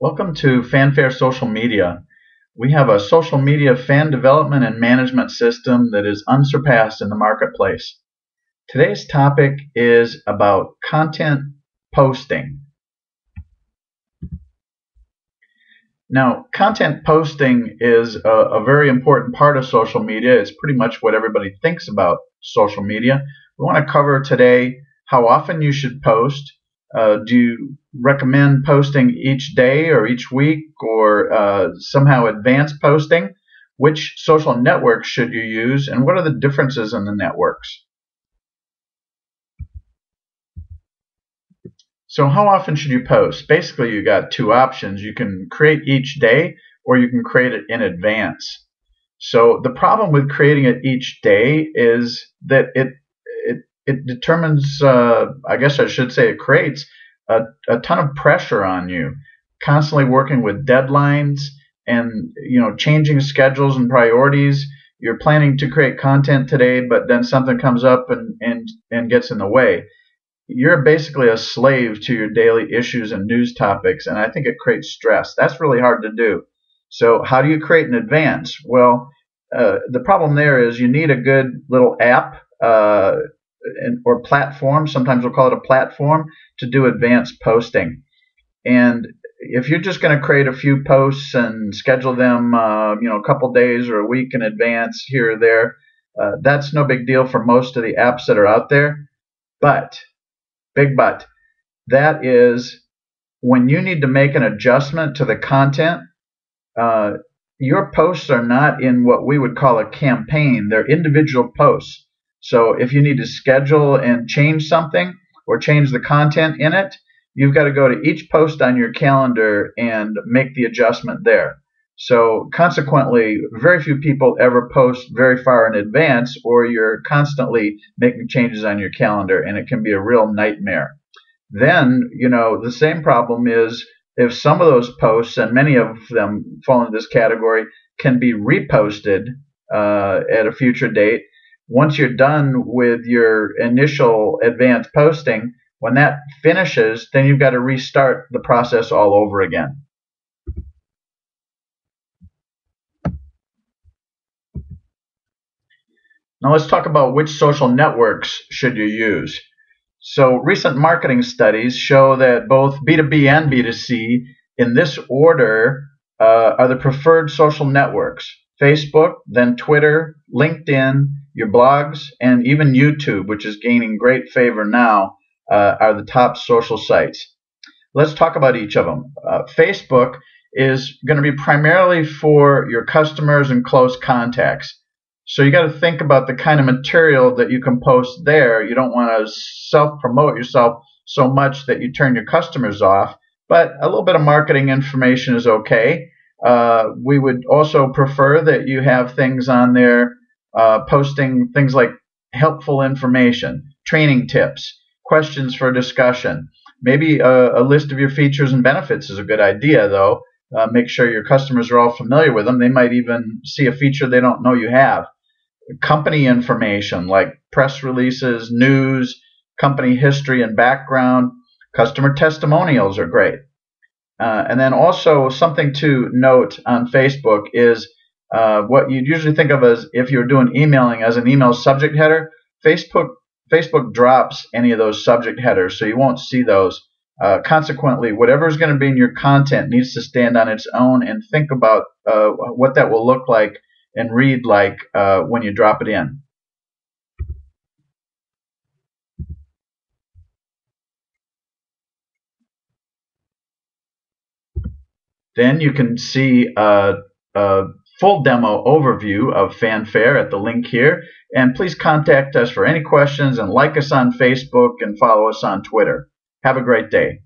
Welcome to Fanfare Social Media. We have a social media fan development and management system that is unsurpassed in the marketplace. Today's topic is about content posting. Now, content posting is a very important part of social media. It's pretty much what everybody thinks about social media. We want to cover today how often you should post. Do you recommend posting each day or each week or somehow advanced posting? Which social networks should you use, and what are the differences in the networks? So how often should you post? Basically, you got two options. You can create each day or you can create it in advance. So the problem with creating it each day is that it determines, I guess I should say it creates a ton of pressure on you, constantly working with deadlines and changing schedules and priorities. You're planning to create content today, but then something comes up and gets in the way. You're basically a slave to your daily issues and news topics, and I think it creates stress. That's really hard to do. So how do you create in advance? Well, the problem there is you need a good little app or platform. Sometimes we'll call it a platform to do advanced posting. And if you're just going to create a few posts and schedule them, a couple days or a week in advance here or there, that's no big deal for most of the apps that are out there. But big but, that is when you need to make an adjustment to the content. Your posts are not in what we would call a campaign. They're individual posts. So if you need to schedule and change something or change the content in it, you've got to go to each post on your calendar and make the adjustment there. So consequently, very few people ever post very far in advance, or you're constantly making changes on your calendar, and it can be a real nightmare. Then, the same problem is if some of those posts, and many of them fall into this category, can be reposted at a future date. Once you're done with your initial advanced posting, when that finishes, then you've got to restart the process all over again. Now let's talk about which social networks should you use. So recent marketing studies show that both B2B and B2C in this order are the preferred social networks. Facebook, then Twitter, LinkedIn, your blogs, and even YouTube, which is gaining great favor now, are the top social sites. Let's talk about each of them. Facebook is going to be primarily for your customers and close contacts. So you got to think about the kind of material that you can post there. You don't want to self-promote yourself so much that you turn your customers off, but a little bit of marketing information is okay. We would also prefer that you have things on there posting things like helpful information, training tips, questions for discussion. Maybe a list of your features and benefits is a good idea, though. Make sure your customers are all familiar with them. They might even see a feature they don't know you have. Company information like press releases, news, company history and background, customer testimonials are great. And then also something to note on Facebook is what you'd usually think of as if you're doing emailing as an email subject header. Facebook drops any of those subject headers, so you won't see those. Consequently, whatever is going to be in your content needs to stand on its own, and think about what that will look like and read like when you drop it in. Then you can see a full demo overview of Fanfare at the link here. And please contact us for any questions and like us on Facebook and follow us on Twitter. Have a great day.